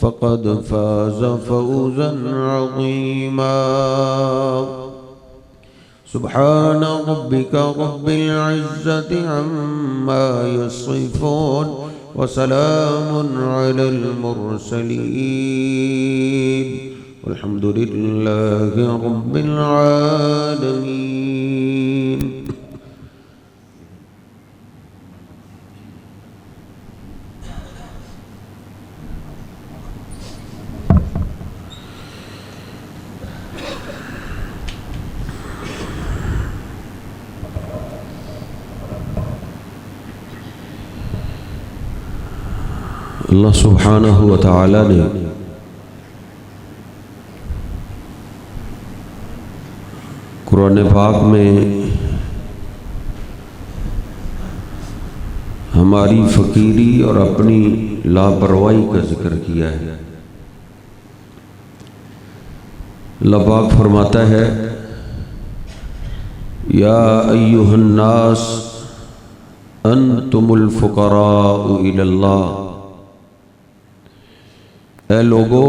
फ़क़द फ़ाज़ फ़ौज़न अज़ीमा। सुब्हान रब्बिका रब्बिल इज़्ज़ति अम्मा यसिफ़ून व सलामुन अलल मुरसलीन वल्हम्दुलिल्लाहि रब्बिल आलमीन। अल्लाह सुब्हानहु व तआला ने कुरान पाक में हमारी फ़कीरी और अपनी लापरवाही का जिक्र किया है। अल्लाह पाक फरमाता है, या अय्युहन नास अंतुमुल फुक़राउ इलल्लाह, ऐ लोगो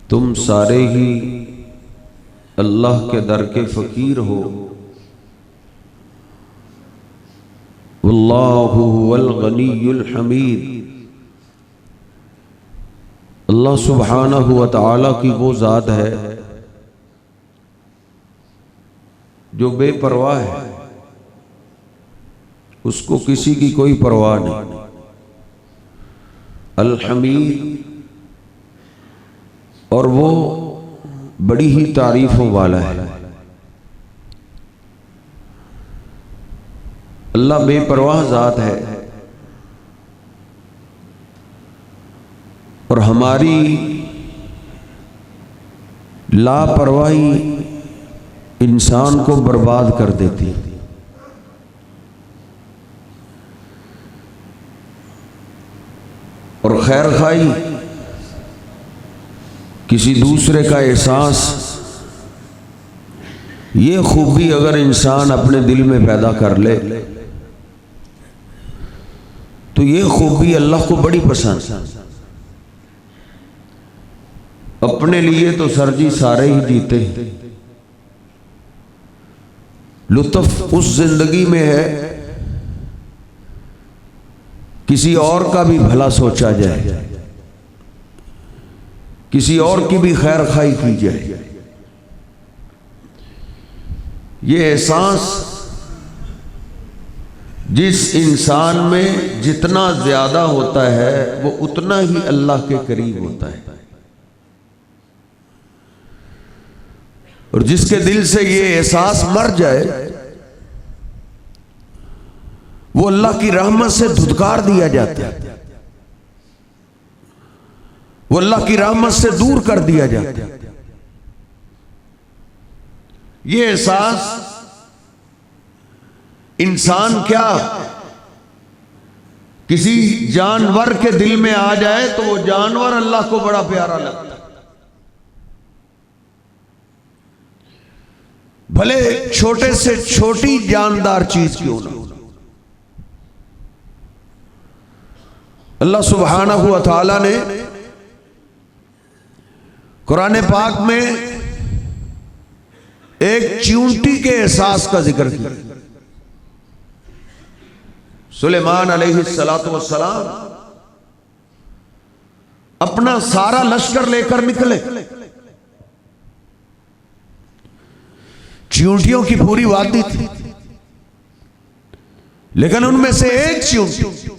तुम सारे ही अल्लाह के दर के फ़कीर हो। वल्लाहु हुवल गनियुल हमीद, अल्लाह सुब्हानहु व तआला की वो ज़ात है जो बेपरवाह है, उसको किसी की कोई परवाह नहीं। अल हमीद, और वो बड़ी ही तारीफों वाला है। अल्लाह बेपरवाह ज़ात है और हमारी लापरवाही इंसान को बर्बाद कर देती है। और खैर खाई, किसी दूसरे का एहसास, ये खूबी अगर इंसान अपने दिल में पैदा कर ले तो ये खूबी अल्लाह को बड़ी पसंद। अपने लिए तो सरजी सारे ही जीते हैं, लुत्फ उस जिंदगी में है किसी और का भी भला सोचा जाए, किसी और की भी खैर खाई की जाए। ये एहसास जिस इंसान में जितना ज्यादा होता है वो उतना ही अल्लाह के करीब होता है। और जिसके दिल से ये एहसास मर जाए वो अल्लाह की रहमत से धुतकार दिया जाता है, वो अल्लाह की रहमत से दूर कर दिया जाता है। ये एहसास इंसान क्या किसी जानवर के दिल में आ जाए तो वो जानवर अल्लाह को बड़ा प्यारा लगता है, भले छोटे से छोटी जानदार चीज क्यों ना। अल्लाह सुब्हानहु व तआला ने कुरान पाक में एक चींटी के एहसास का जिक्र किया। सुलेमान अलैहिस्सलातु वस्सलाम अपना सारा लश्कर लेकर निकले, चींटियों की पूरी वादी थी, लेकिन उनमें से एक चींटी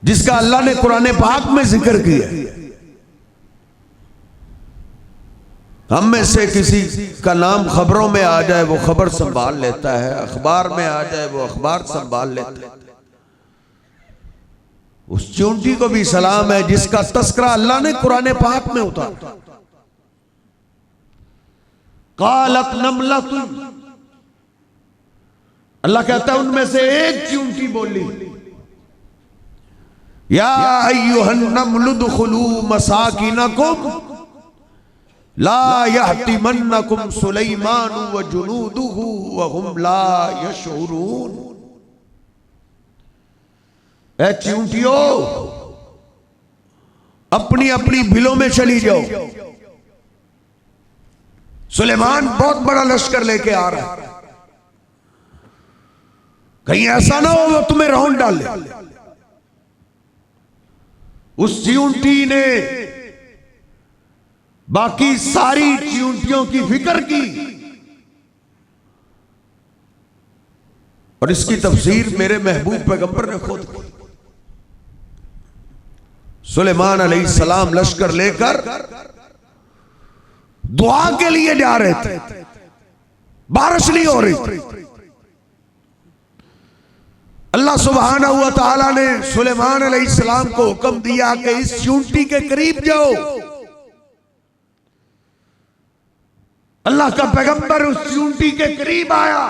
जिसका अल्लाह ने कुरान पाक में जिक्र किया, हम में से किसी का नाम खबरों में आ जाए वो खबर संभाल लेता है, अखबार में आ जाए वो अखबार संभाल लेता है। उस चींटी को भी सलाम है जिसका तस्करा अल्लाह ने कुरान पाक में उतारा। कालत नमलतुन, अल्लाह कहता है उनमें से एक चींटी बोली, या अय्युहन नमलु दुखुलू मसाकिनकुम ला यहतिमन्नकुम सुलैमान व जुनूदुहु व हुम ला यशऊरून। ऐ चींटियों, अपनी अपनी बिलों में चली जाओ। सुलेमान बहुत बड़ा लश्कर लेके आ रहा है, कहीं ऐसा ना हो वो तुम्हें रौंद डाले। उस चींटी ने बाकी सारी चींटियों की फिक्र की, और इसकी तफसीर मेरे महबूब पैगंबर ने खुद की। सुलेमान अलैहिस्सलाम लश्कर लेकर दुआ के लिए जा रहे थे, बारिश नहीं हो रही थी। अल्लाह सुब्हानहू व तआला ने सुलेमान अलैहिस्सलाम को हुक्म दिया कि इस चींटी के करीब जाओ। अल्लाह का पैगंबर उस चींटी के करीब आया,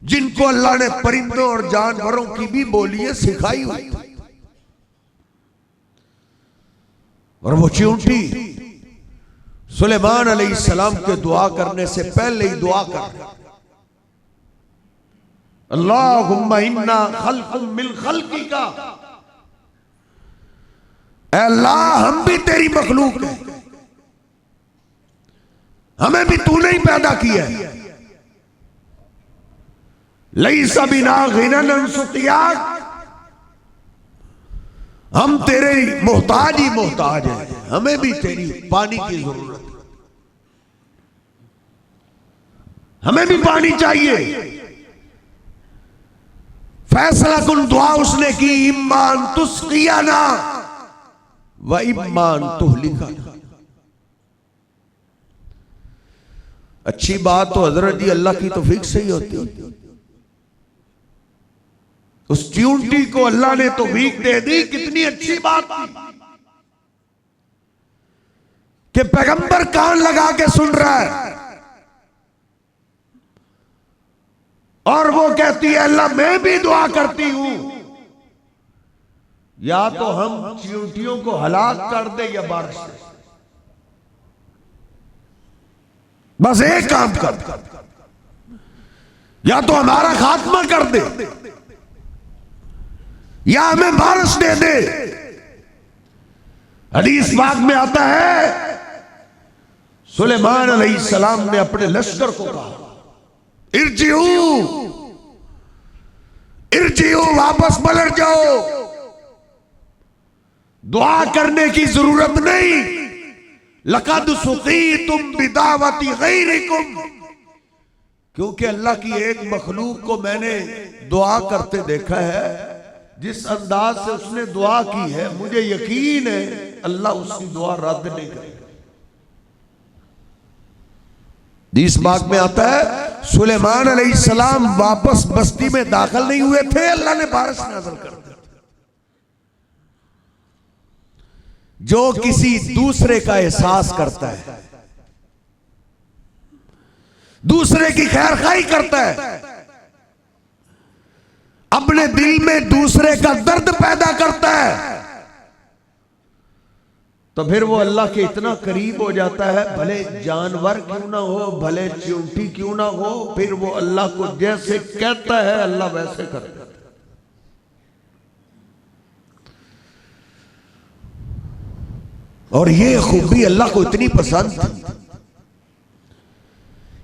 जिनको अल्लाह ने परिंदों और जानवरों की भी बोलियां सिखाई हुई थी। और वो चींटी सुलेमान अलैहिस्सलाम के दुआ करने से पहले ही दुआ कर, अल्लाहुम्मा इन्ना खल्कुम मिन खल्किका, अल्लाह हम भी तेरी मखलूक है, हमें भी तूने ही पैदा किया है। लैसा बिना गिनन सुतियाक, हम तेरे मोहताज ही मोहताज हैं, हमें भी तेरी पानी की जरूरत है, हमें भी पानी चाहिए। फैसला कुन दुआ उसने की, इम्मान तुस्कियाना व इम्मान तुहलिका। अच्छी बात तो हजरत जी अल्लाह की तौफीक से ही होती है। उस चींटी को अल्लाह ने तौफीक दे दी, कितनी अच्छी बात थी कि पैगंबर कान लगा के सुन रहा है, और वो कहती है अल्लाह मैं भी दुआ करती हूं, या तो हम चींटियों को हलाक कर दे या बारिश से, बस एक काम कर, या तो हमारा खात्मा कर दे या हमें बारिश दे दे। हदीस पाक में आता है सुलेमान अलैहिस्सलाम ने अपने लश्कर को कहा, इर्जिऊ इर्जिऊ, वापस पलट जाओ, दुआ करने की जरूरत नहीं। लक़द सुक़ीतुम बिदावती गैरिकुम, क्योंकि अल्लाह की एक मखलूक को मैंने दुआ करते देखा है, जिस अंदाज से उसने दुआ की है मुझे यकीन है अल्लाह उसकी दुआ रद्द नहीं करेगा। इस बात में आता है सुलेमान अलैहिस्सलाम वापस बस्ती में दाखिल नहीं हुए थे, अल्लाह ने बारिश नाज़िल कर दी। जो किसी दूसरे का एहसास करता है, दूसरे की खैरखाई करता है, अपने दिल में दूसरे का दर्द पैदा करता है, तो फिर वो अल्लाह के इतना करीब हो जाता है, भले जानवर क्यों ना हो, भले चींटी क्यों ना हो, फिर वो अल्लाह को जैसे कहता है अल्लाह वैसे करता है। और ये खूबी अल्लाह को इतनी पसंद थी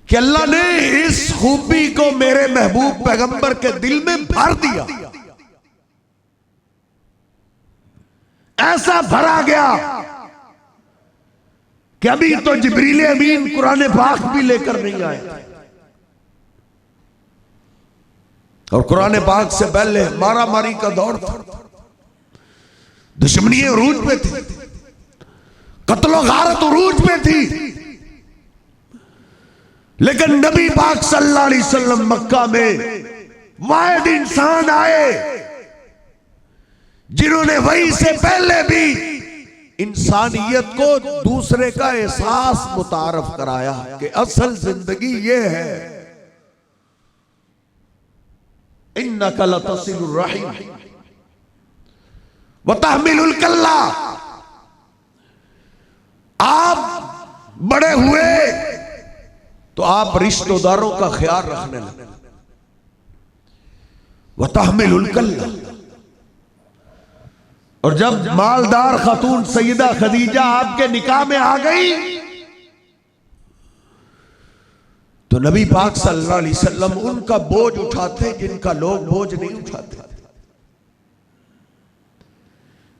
कि अल्लाह ने इस खूबी को मेरे महबूब पैगंबर के दिल में भर दिया। ऐसा भरा गया कि अभी तो जिब्रील अमीन कुरान पाक भी लेकर नहीं आए, और कुरान पाक से पहले मारा मारी का दौर था, दुश्मनी उरूज पे थी, कत्लो गारत उरूज पे थी, लेकिन नबी पाक सल्लल्लाहु अलैहि वसल्लम मक्का में वाहिद इंसान आए जिन्होंने वही से पहले भी इंसानियत को दूसरे का एहसास मुतारफ कराया कि असल जिंदगी ये है, इन्नका लतसिलुर रहीम व तहमिलुल कल्ला। आप बड़े हुए तो आप रिश्तेदारों का ख्याल रखने लगे, व तहमिलुल कल्ला। और जब मालदार खातून सैयदा खदीजा आपके निकाह में आ गई तो नबी पाक सल्लल्लाहु अलैहि वसल्लम उनका बोझ उठाते जिनका लोग बोझ नहीं उठाते,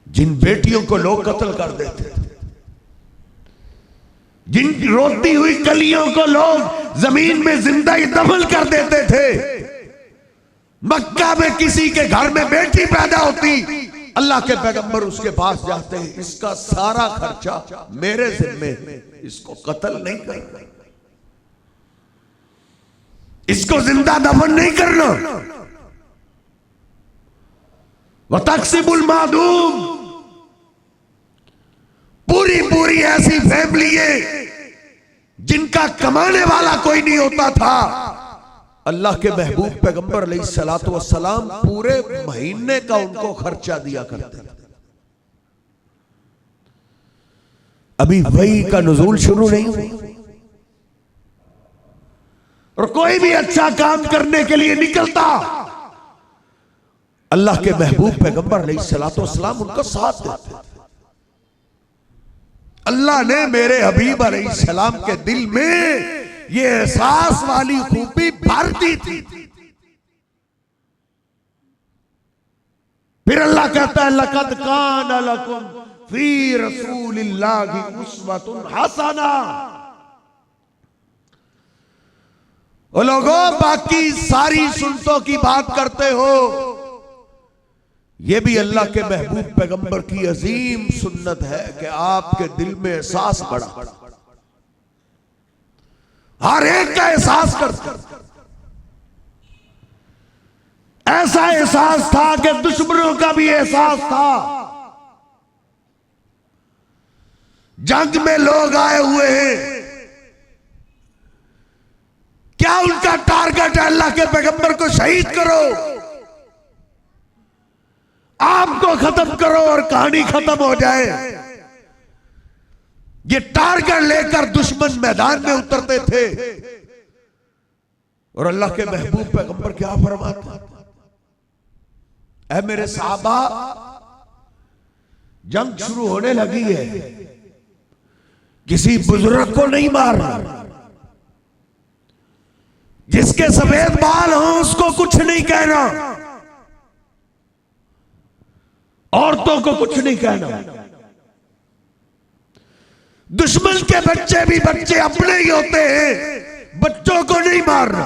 जिन बेटियों को लोग कत्ल कर देते थे, जिन रोती हुई कलियों को लोग जमीन में जिंदा ही दफन कर देते थे। मक्का में किसी के घर में बेटी पैदा होती, अल्लाह के पैगंबर उसके पास जाते हैं, इसका सारा खर्चा मेरे जिम्मे है, इसको कत्ल नहीं करना, इसको जिंदा दफन नहीं करना। व तक़सिमुल मादूम, पूरी पूरी ऐसी फैमिली है जिनका कमाने वाला कोई नहीं होता था। अल्लाह के महबूब पैगंबर अलैहिस्सलातु वस्सलाम पूरे महीने का उनको खर्चा दिया करते थे। अभी वही का नुज़ूल शुरू नहीं हुआ और कोई भी अच्छा काम करने के लिए निकलता, अल्लाह के महबूब पैगंबर अलैहिस्सलातु वस्सलाम उनका साथ देते। अल्लाह ने मेरे हबीब अलैहिस्सलाम के दिल में ये एहसास वाली खूबी भर दी थी। फिर अल्लाह कहता है लक़द कान लकुम फी रसूलिल्लाहि उस्वतुन हसना। ओ लोगों, बाकी सारी सुन्नतों की बात करते हो, यह भी अल्लाह के महबूब पैगंबर की अजीम सुन्नत है कि आपके दिल में एहसास बढ़ा, हर एक का एहसास करते। ऐसा एहसास था कि दुश्मनों का भी एहसास था। जंग में लोग आए हुए हैं, क्या उनका टारगेट है अल्लाह के पैगंबर को शहीद करो, आपको खत्म करो और कहानी खत्म हो जाए। ये टारगेट लेकर दुश्मन मैदान में उतरते थे और अल्लाह के महबूब पैगंबर क्या फरमाते, ऐ मेरे साहबा, जंग शुरू होने लगी है, किसी बुजुर्ग को नहीं मारना, जिसके सफेद बाल हो उसको कुछ नहीं कहना, औरतों को कुछ नहीं कहना, दुश्मन के बच्चे भी बच्चे अपने ही होते हैं, बच्चों को नहीं मारना।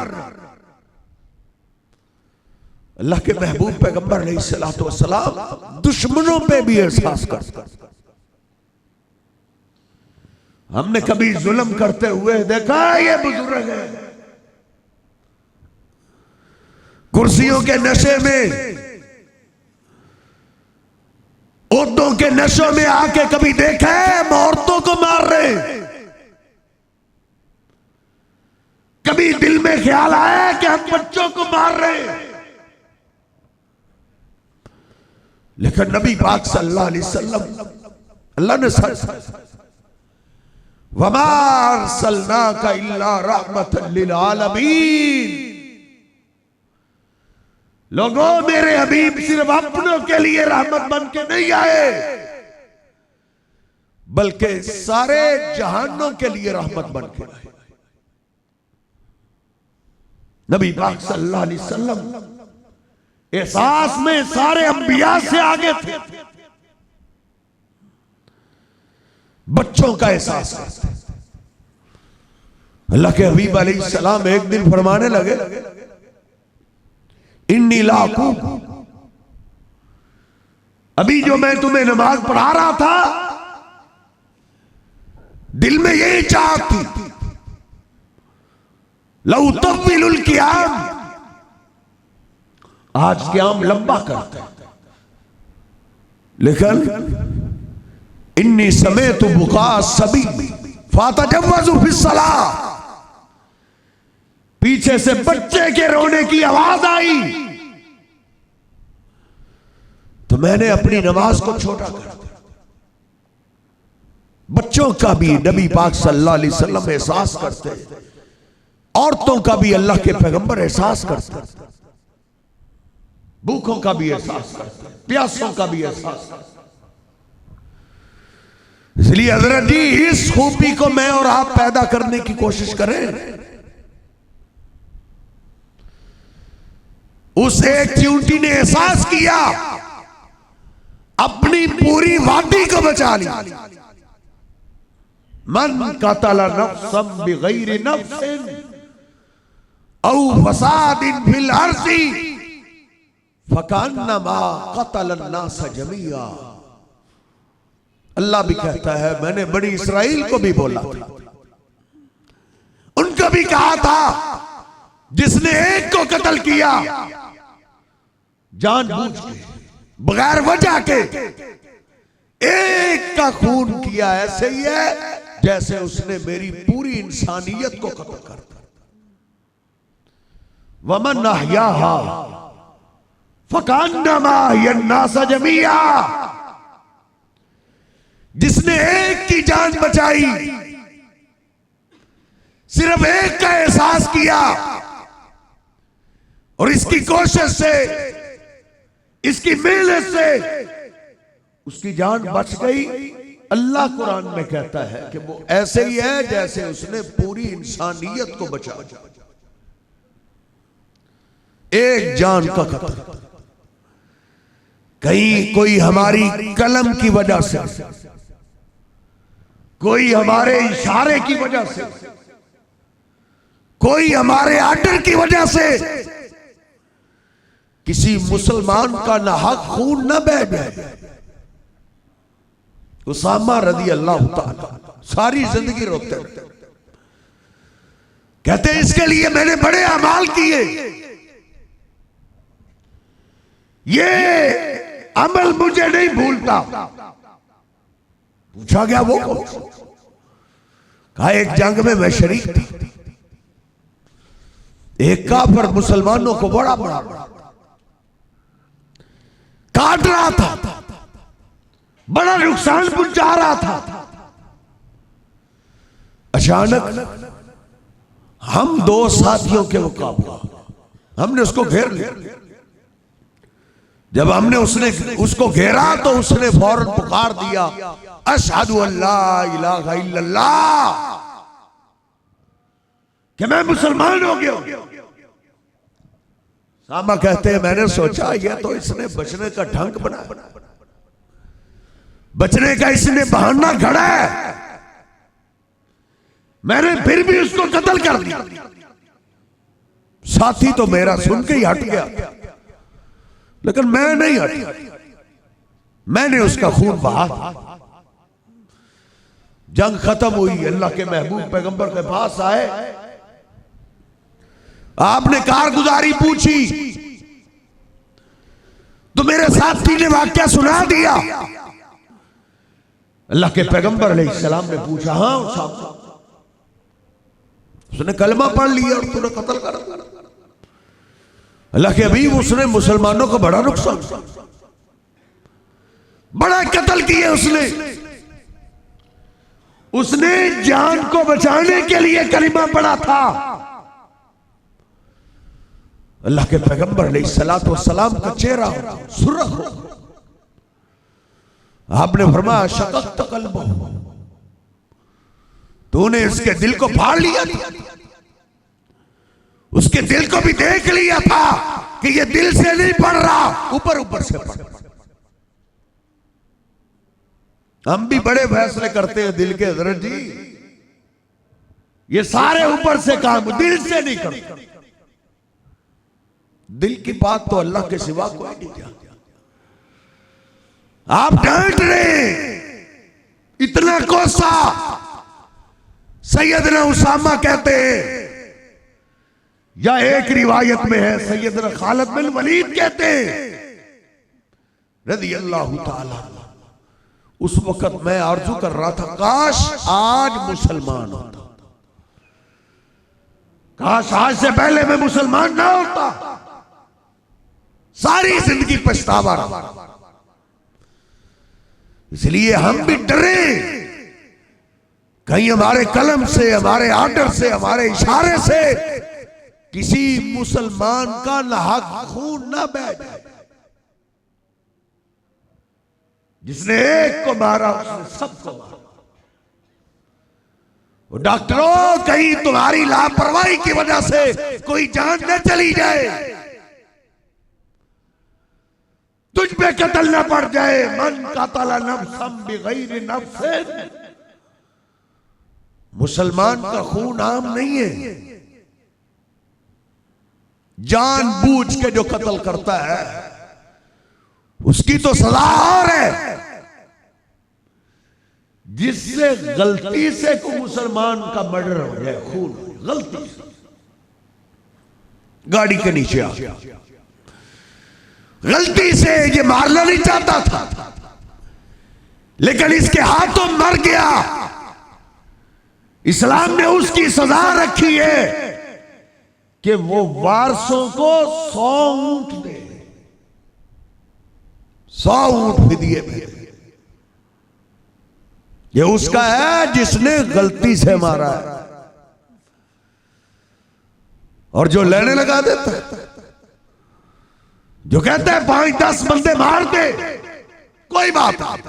अल्लाह के महबूब पैगंबर अलैहिस्सलातु वस्सलाम दुश्मनों पे भी एहसास करते। हमने कभी जुल्म करते हुए देखा ये बुजुर्ग है, कुर्सियों के नशे में, औरतों के नशों में आके कभी देखा है हम औरतों को मार रहे? कभी दिल में ख्याल आया कि हम बच्चों को मार रहे हैं? लेकिन नबी पाक सल्लल्लाहु अलैहि वसल्लम, अल्लाह ने वमा अरसलनाका इल्ला रहमतन लिल आलमीन, लोगों मेरे हबीब सिर्फ अपनों के लिए रहमत बन के नहीं आए, बल्कि सारे जहानों के लिए रहमत बन के आए। नबी पाक सल्लल्लाहु अलैहि वसल्लम एहसास में सारे अंबिया से आगे थे, बच्चों का एहसास करते। अल्लाह के हबीब अलैहिस्सलाम एक दिन फरमाने लगे, इन्नी लाकू, अभी जो मैं तुम्हें नमाज पढ़ा रहा था, दिल में यही चाहत थी, लौ तव्विलुल क़ियाम, आज क़ियाम लंबा करते, लेकिन इन्नी समेतु बुका सभी फातजव्वज़ु फिस्सलाह, पीछे से बच्चे के रोने की आवाज आई तो मैंने अपनी नमाज को छोटा कर दिया। बच्चों का भी नबी पाक सल्लल्लाहु अलैहि वसल्लम एहसास करते, औरतों का भी अल्लाह के पैगंबर एहसास करते। भूखों का भी एहसास करते हैं, प्यासों का भी एहसास करते हैं। इसलिए हजरत जी इस खूबी को मैं और आप पैदा करने की कोशिश करें। उस एक चींटी ने एहसास किया, अपनी पूरी वादी को बचा ली। मन कतल नफ्सन बिगैरि नफ्सिन औ फसादिन फिल अर्ज़ि फकअन्नमा कतल अन्नास जमीआ। अल्लाह भी कहता है, मैंने बनी इसराइल को भी बोला था, उनको भी कहा था, जिसने एक को कत्ल किया जानबूझ के बगैर वजह के, एक का खून किया, ऐसे ही है जैसे उसने मेरी पूरी इंसानियत को कत्ल कर दिया। वमन अहयाहा फकअन्नमा अहया अन्नास जमीआ। जिसने एक की जान बचाई, सिर्फ एक का एहसास किया और इसकी कोशिश से, इसकी मेहनत से उसकी जान बच गई। अल्लाह कुरान में कहता है कि वो ऐसे ही है जैसे उसने पूरी इंसानियत को बचाया। एक जान का कत्ल, कहीं कोई हमारी कलम की वजह से, कोई हमारे इशारे की वजह से, कोई हमारे आर्डर की वजह से किसी मुसलमान का नाहक खून न बह जाए। उसामा रज़ी अल्लाह ताला सारी जिंदगी रोते रहते, कहते इसके लिए मैंने बड़े अमाल किए, ये अमल मुझे नहीं भूलता। पूछा गया वो कौन? कहा एक जंग में मैं शरीक थी, एक काफिर मुसलमानों को बड़ा बड़ा काट रहा था, बड़ा नुकसान पहुंचा रहा था। अचानक हम दो साथियों के मुकाबला, हमने उसको घेर लिया। जब हमने उसको घेरा तो उसने फौरन पुकार दिया, अशहदु अल्ला इलाहा इल्लल्लाह, कि मैं मुसलमान हो गया। सामा कहते हैं मैंने सोचा ये तो इसने बचने का ढंग बनाया, बचने का इसने बहाना घड़ा है, मैंने फिर भी उसको कत्ल कर दिया। साथी तो मेरा सुन के ही हट गया, लेकिन मैं नहीं हटा, मैंने उसका खून बहा। जंग खत्म हुई, अल्लाह के महबूब पैगंबर के पास आए, आपने कारगुजारी पूछी तो मेरे साथी ने वाक्या सुना दिया। अल्लाह के पैगंबर अलैहिस्सलाम ने पूछा, हाँ साहब, उसने कलमा पढ़ लिया और तूने कत्ल कर दिया। अल्लाह के हबीब, उसने मुसलमानों को बड़ा नुकसान, बड़ा कत्ल किया उसने जान को बचाने के लिए कलिमा पढ़ा था। अल्लाह के पैगंबर अलैहिस्सलातु वस्सलाम का चेहरा सुर्ख हो, आपने फरमाया शक़क़त क़ल्बहु, तूने इसके दिल को फाड़ लिया था, उसके दिल को भी देख लिया था कि ये दिल से नहीं पढ़ रहा, ऊपर ऊपर से पढ़। हम भी बड़े फैसले करते हैं दिल के, हज़रत जी ये सारे ऊपर से काम, दिल से नहीं करते। दिल की बात तो अल्लाह के सिवा कोई नहीं जानता। आप डांट रहे, इतना कोसा। सैयदना उसामा कहते हैं, या एक रिवायत में है सैयदना खालिद बिन वलीद कहते हैं रज़ी अल्लाह ताला, उस वक्त मैं आरज़ू कर रहा था काश आज मुसलमान होता, काश आज से पहले मैं मुसलमान ना होता। सारी जिंदगी पछतावा रहा। इसलिए हम भी डरे, कहीं हमारे कलम से, हमारे आर्डर से, हमारे इशारे से किसी मुसलमान का नाहक खून ना बह जाए। जिसने एक को मारा उसने सबको मारा। डॉक्टरों, कहीं तुम्हारी लापरवाही की वजह से कोई जान न चली जाए, तुझ पे कत्ल न पड़ जाए। मन कतल नफ्सन बिगैर नफ्सिन, मुसलमान का खून आम नहीं है। जानबूझ के जो कत्ल करता है उसकी तो सजा और है। जिससे गलती से कोई मुसलमान का मर्डर हो जाए, खून गलती से गाड़ी के नीचे आ गया, गलती से ये मारना नहीं चाहता था लेकिन इसके हाथों मर गया। इस्लाम ने उसकी सजा रखी है कि वो वारसों को 100 ऊंट दे, 100 ऊंट फिदिये में। ये उसका है जिसने गलती से मारा है। और जो लेने लगा देता है, जो कहता है 5-10 बंदे मार दे, कोई बात नहीं,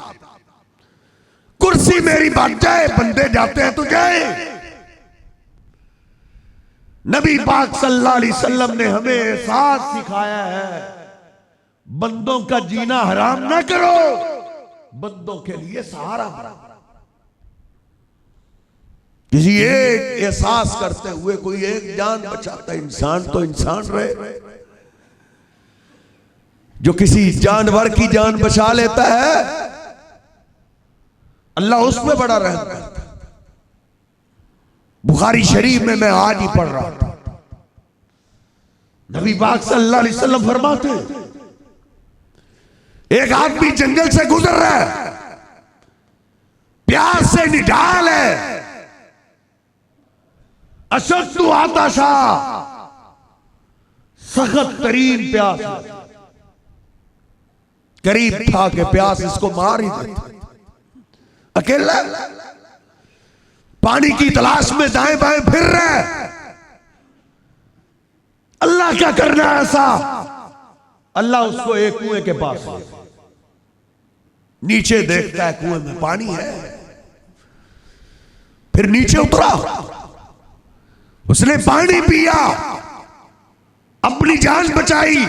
कुर्सी मेरी बच जाए, बंदे जाते हैं तो जाए। नबी पाक सल्लल्लाहु अलैहि वसल्लम ने हमें एहसास सिखाया है, बंदों का जीना हराम ना करो, बंदों के लिए सहारा बनो। किसी एक एहसास करते हुए कोई एक जान बचाता, इंसान तो इंसान रहे। जो किसी जानवर की जान बचा लेता है, अल्लाह उसमें बड़ा रहम करता है। बुखारी शरीफ में मैं आज ही पढ़ रहा था, नबी पाक सल्लल्लाहु अलैहि वसल्लम फरमाते, एक आदमी जंगल से गुजर रहा है, प्यास से निढाल है, अशद्दु आताशा, सख्त तरीन प्यास, करीब था कि प्यास इसको मार ही देता। अकेला पानी की तलाश में दाएं बाएं फिर रहा है। अल्लाह क्या करना है ऐसा? अल्लाह उसको एक कुएं के पास ले, नीचे देखता है कुएं में पानी है, फिर नीचे उतरा, उसने पानी पिया, अपनी जान बचाई,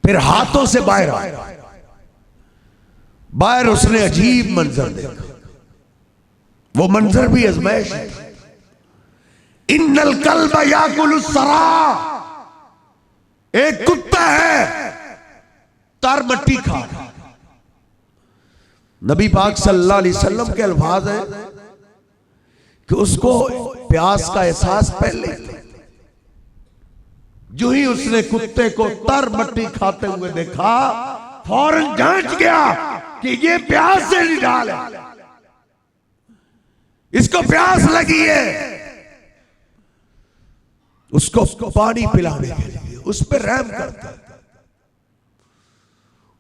फिर हाथों से बाहर आया। बाहर उसने अजीब मंजर देखा, वो मंजर भी आजमाइश है। इन्नल कल्ब याकुलुस सरा, एक कुत्ता है तार मट्टी खा। नबी पाक सल्लल्लाहु अलैहि वसल्लम के अल्फाज है कि उसको प्यास का एहसास पहले, जो ही उसने कुत्ते को तर मट्टी खाते हुए देखा, फौरन जांच गया कि ये प्यास से निढाल है, इसको प्यास लगी है। उसको पानी पिलाने के लिए उस पर रहम करता है।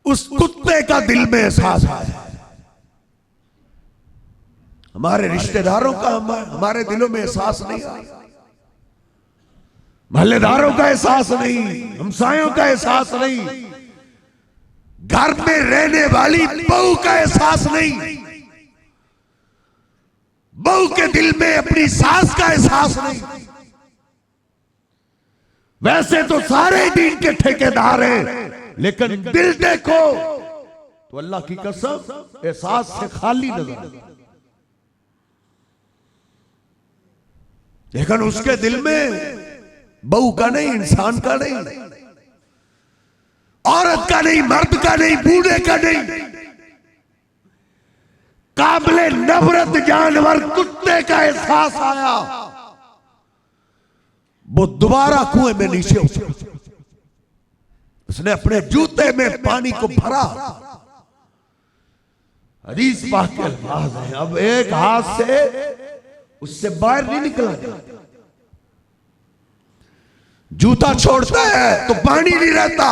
उस कुत्ते का दिल में एहसास आया। हमारे रिश्तेदारों का हमारे दिलों में एहसास नहीं आया, महल्लेदारों का एहसास नहीं, हमसायों का एहसास नहीं, घर में रहने वाली बहू का एहसास नहीं, बहू के दिल में अपनी सास का एहसास नहीं। वैसे तो सारे दीन के ठेकेदार हैं, लेकिन दिल देखो तो अल्लाह की कसम एहसास से खाली नजर। लेकिन उसके दिल में बहू का नहीं, इंसान का नहीं, औरत का नहीं, मर्द का नहीं, बूढ़े का नहीं, काबिले नफरत जानवर कुत्ते का एहसास आया। वो दोबारा कुएं में नीचे उतरा, उसने अपने जूते में पानी को भरा। हदीस पाक के अल्फाज हैं, अब एक हाथ से उससे बाहर नहीं निकला, जूता छोड़ता है तो पानी नहीं रहता,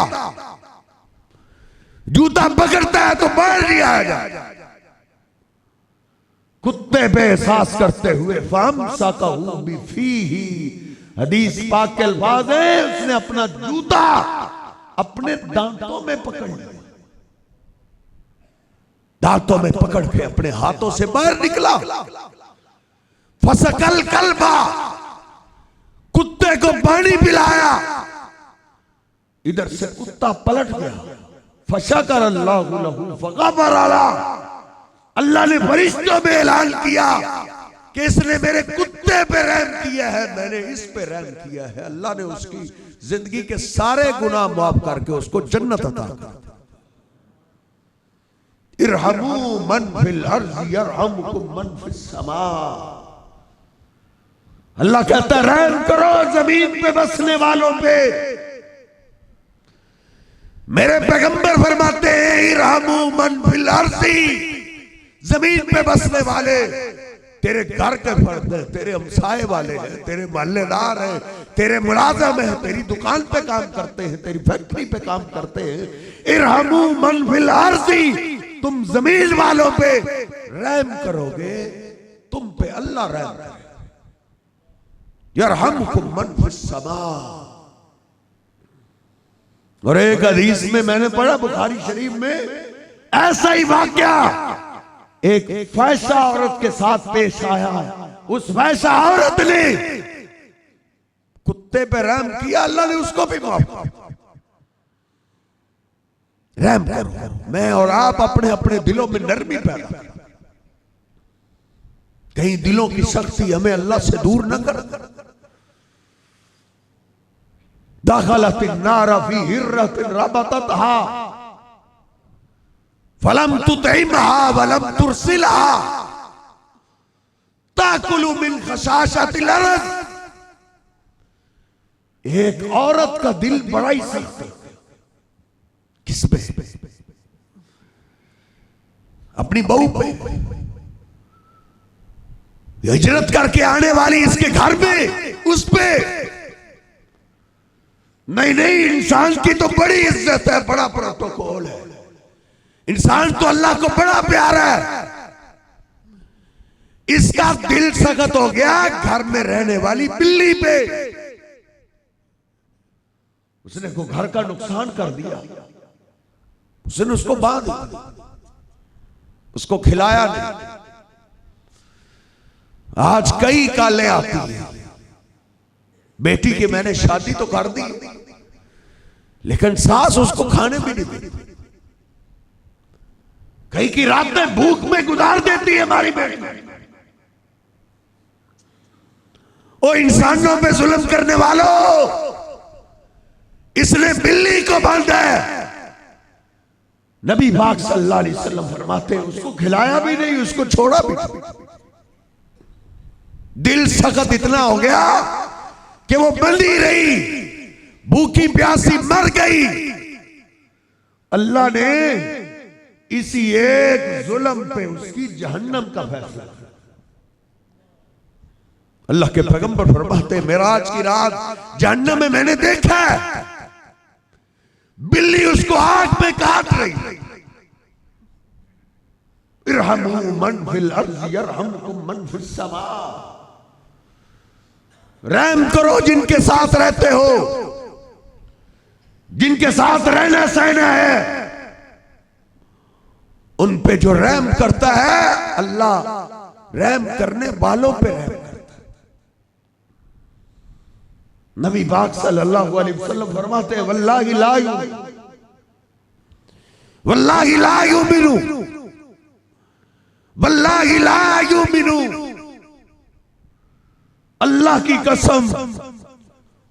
जूता पकड़ता है तो बाहर नहीं आया जाता। कुत्ते पे एहसास करते हुए फमसकहू बिफीही, हदीस पाक के अल्फाज है, उसने अपना जूता अपने दांतों में पकड़ लिया। दांतों में पकड़ के अपने हाथों से बाहर निकला। फसकल कल्बा, कुत्ते को पानी पिलाया। इधर से कुत्ता पलट गया। फशकर अल्लाहु लहू फगफर अला, अल्लाह ने फरिश्तों में ऐलान किया कि इसने मेरे कुत्ते पे रहम किया है, मैंने इस पे रहम किया है। अल्लाह ने उसकी जिंदगी के सारे गुनाह माफ करके उसको जन्नत अता कर। इरहमू मन फिल अर्ज़ यरहमुकुम मन फिस समा। अल्लाह कहता है रहम करो जमीन पे बसने वालों पे। मेरे पैगंबर फरमाते हैं इरहमू मन फिल अर्ज़ी, जमीन पे बसने वाले तेरे घर के फर्द हैं, तेरे हमसाए वाले हैं, तेरे मोहल्लेदार हैं, तेरे मुलाजिम हैं, तेरी दुकान पे काम करते हैं, तेरी फैक्ट्री पे काम करते हैं। इरहमू मन फिल अर्ज़ी, तुम जमीन वालों पे रहम करोगे, तुम पे अल्लाह रहम करेगा। यरहमुकुम मन फिस समा। और एक हदीस में मैंने पढ़ा बुखारी शरीफ में, ऐसा ही वाकया एक फैशा औरत के साथ पेश आया। उस फैशा औरत ने कुत्ते पे रहम किया, अल्लाह ने उसको भी माफ किया। रहम करो। मैं और आप अपने अपने दिलों में नरमी पैदा करें। कहीं दिलों की सख्ती हमें अल्लाह से दूर न कर। दखलतिन नार फी हिर्रतिन रबततहा फलम तुतइमहा वलम तुरसिलहा ताकुलु मिन खशाशतिल अर्ज़। एक औरत का दिल बड़ा ही सख्त है। किस पे? अपनी बहू पे। हिजरत करके आने वाली इसके घर में, उस पे नहीं, इंसान की तो बड़ी इज्जत है, बड़ा प्रोटोकॉल है। इंसान तो अल्लाह को बड़ा प्यारा है। इसका दिल सख्त हो गया घर में रहने वाली बिल्ली पे। उसने को घर का नुकसान कर दिया, उसने उसको बांध दिया, उसको खिलाया नहीं। आज कई कालें आती हैं, बेटी की मैंने शादी तो कर दी लेकिन सास उसको खाने भी नहीं देती। कई की रातें भूख में गुजार देती है हमारी बेटी। ओ इंसानों पे जुल्म करने वालों, इसने बिल्ली को बांधा है। नबी पाक सल्लल्लाहु अलैहि वसल्लम फरमाते हैं उसको खिलाया भी नहीं, उसको छोड़ा भी नहीं। दिल सख्त इतना हो गया कि वो बंधी रही, भूखी प्यासी मर गई। अल्लाह ने इसी एक जुल्म पे उसकी जहन्नम का फैसला किया। अल्लाह के पैगंबर फरमाते हैं मेराज की रात जहन्नम में मैंने देखा है बिल्ली उसको आग में काट रही। इरहमू मन फिल अर्ज़ यरहमुकुम मन फिस समा। रहम करो जिनके साथ रहते हो, जिनके साथ रहना सहना है, उन पे जो रहम करता है अल्लाह रहम करने वालों पे रहम करता है। नबी पाक सल्लल्लाहु अलैहि वसल्लम फरमाते हैं वल्लाहि ला युमिनु वल्लाहि ला युमिनु। अल्लाह की कसम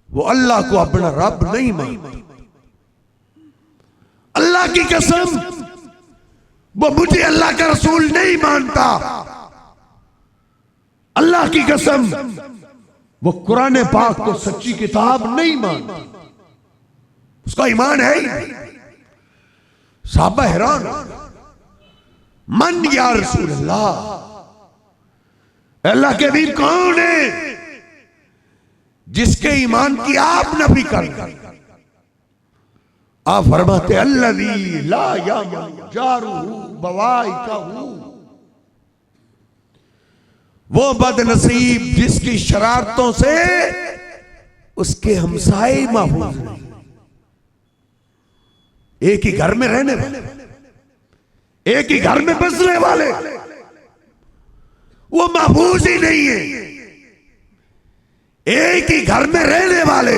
वो अल्लाह को अपना रब नहीं मानता। अल्लाह की कसम वो मुझे अल्लाह का रसूल नहीं मानता। अल्लाह की कसम वो कुरान पाक को सच्ची किताब नहीं मानता। उसका ईमान है ही नहीं। साहबा हैरान, मन या रसूल अल्लाह के भी कौन है जिसके ईमान की आप नफी कर। आप फरमाते अल्लज़ी ला यामन जारुहु बवाइकहु। वो बदनसीब जिसकी शरारतों से उसके हमसाए महफूज नहीं। एक ही घर में रहने वाले, एक ही घर में बसने वाले, वो महफूज ही नहीं है। एक ही घर में रहने वाले,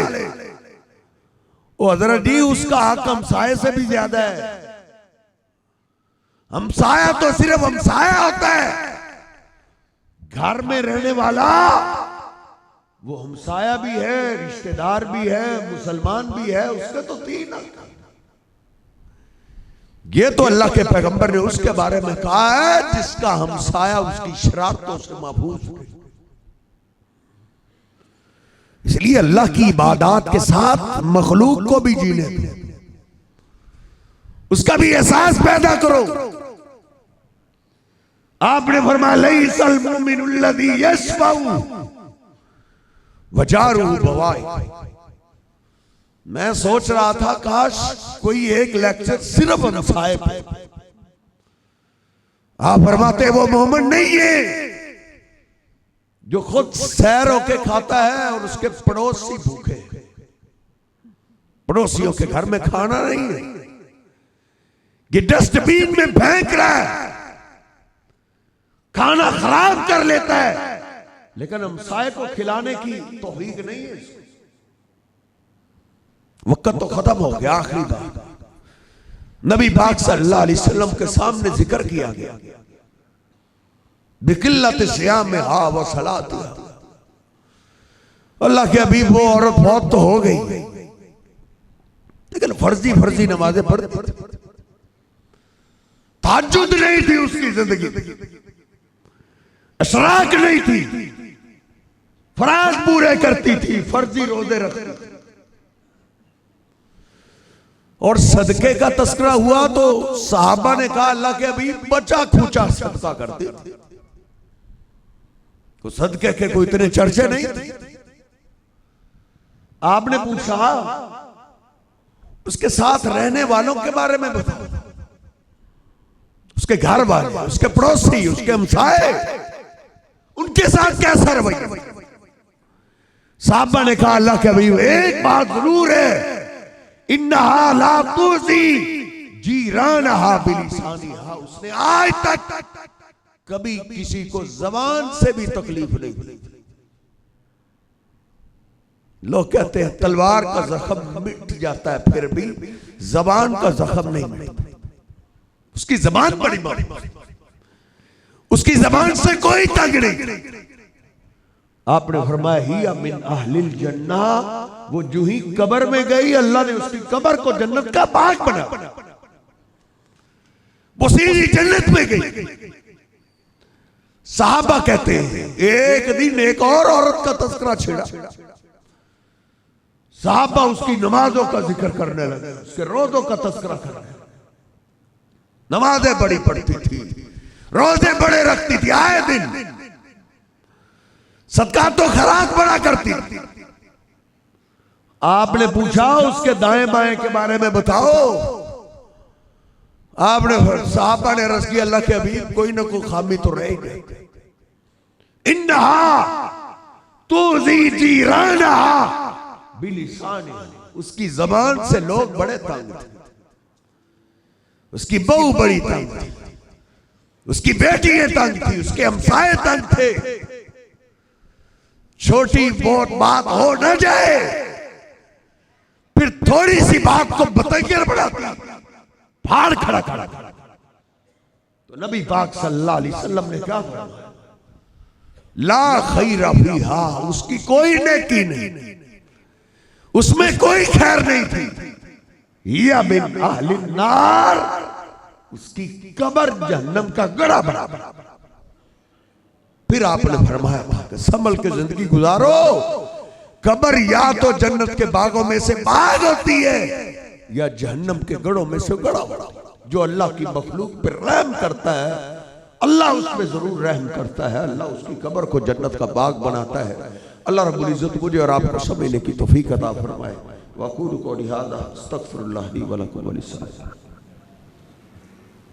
वो हजरत जी उसका हक हमसाये से भी ज्यादा है। हमसाया तो सिर्फ हमसाया होता है, घर में रहने वाला वो हमसाया भी है, रिश्तेदार भी है, मुसलमान भी है, उसके तो 3 हक। ये तो अल्लाह के पैगंबर ने उसके बारे में कहा है, जिसका हमसाया उसकी शरारतों से महफूज है। इसलिए अल्लाह की इबादत के साथ मखलूक को भी जीने दो, उसका भी एहसास पैदा करो। आपने फरमाया लैसल मुमिनुल्लज़ी यशफउ वजारुहु बवाई। मैं सोच रहा था काश कोई एक लेक्चर सिर्फ हमसाए पे। आप फरमाते वो मोमिन नहीं है जो खुद सैर होके खाता है और उसके पड़ोसी भूखे, पड़ोसियों के घर में खाना नहीं है, ये डस्टबिन में फेंक रहा है, खाना खराब कर लेता है, लेकिन हमसाये को खिलाने की तौफीक नहीं है। वक्त तो खत्म हो गया, आखिरी बात नबी पाक सल्लल्लाहु अलैहि वसल्लम के सामने जिक्र किया गया, बिकिल्लत सियाम में हा व सलात। अल्लाह के हबीब वो औरत बहुत तो हो गई, लेकिन फर्जी फर्जी नमाजें पढ़ती, तहज्जुद नहीं थी उसकी जिंदगी, इशराक नहीं थी, फराज पूरे करती थी, फर्जी रोजे रखती थी। और सदके का तस्करा हुआ तो साहबा ने कहा अल्लाह के हबीब बचा खुचा सदका करते थे, तो सदके के कोई इतने चर्चे नहीं थे। आपने पूछा उसके साथ रहने वालों के बारे में बताओ, उसके घर वाले, उसके पड़ोसी, उसके हमसाए, उनके साथ कैसा रवैया। साहबा ने कहा अल्लाह के हबीब एक बात जरूर है, इन्नहा ला तुज़ी जीरानहा बिलिसानिहा। उसने आज तक कभी किसी को जबान से भी तकलीफ नहीं दी। लोग कहते हैं तलवार का जख्म मिट जाता है, फिर भी जबान का जख्म नहीं मिटता। उसकी जबान बड़ी बड़ी, उसकी जबान से कोई तंग नहीं। आपने फरमाया ही मिन अहलिल जन्ना, वो जो ही कब्र में गई अल्लाह ने उसकी कब्र को जन्नत का बाग बना, वो सीधी जन्नत में गई। साहबा कहते हैं एक दिन एक और औरत का तस्करा छिड़ा, साहबा उसकी नमाजों का जिक्र करने लगे, उसके रोजों का तस्करा करने लगे। नमाजें बड़ी पढ़ती थी, रोजे बड़े रखती थी, आए दिन सदका तो खराक बड़ा करती। आपने पूछा उसके दाएं बाएं के बारे में बताओ, आपने साहबा ने रस की अल्लाह के हबीब कोई ना कोई खामी तो रह गई। इन्नहा तुज़ी जीरानहा बिलिसानिहा, उसकी जबान से लोग बड़े तंग थे, उसकी बहू बड़ी तंग थी, उसकी बेटियां तंग थी, उसके हमसाए तंग थे। छोटी बहुत बात हो न जाए फिर थोड़ी सी बात को बतंगर बढ़ाती, फाड़ खड़ा खड़ा। तो नबी पाक सल्लल्लाहु अलैहि वसल्लम ने क्या फरमाया, ला खैरा फीहा, उसकी कोई नेकी नहीं, उसमें कोई खैर नहीं थी। या मिन अहलिन नार, उसकी कब्र जहन्नम का गड़ा बराबर। फिर आपने फरमाया संभल के जिंदगी गुजारो, कब्र या तो जन्नत के बागों में से बाग होती है या जहन्नम के गढ़ों में से गड़ा। जो अल्लाह की मखलूक पर रहम करता है अल्लाह उस पर जरूर रहम करता है, अल्लाह उसकी कब्र को जन्नत का बाग बनाता है। अल्लाह रब्बुल इज्जत मुझे और आपको समझने की तौफीक अता फरमाए। वक़ूलु क़ौली हाज़ा अस्तग़फिरुल्लाह ली व लकुम व लिस्साइरिल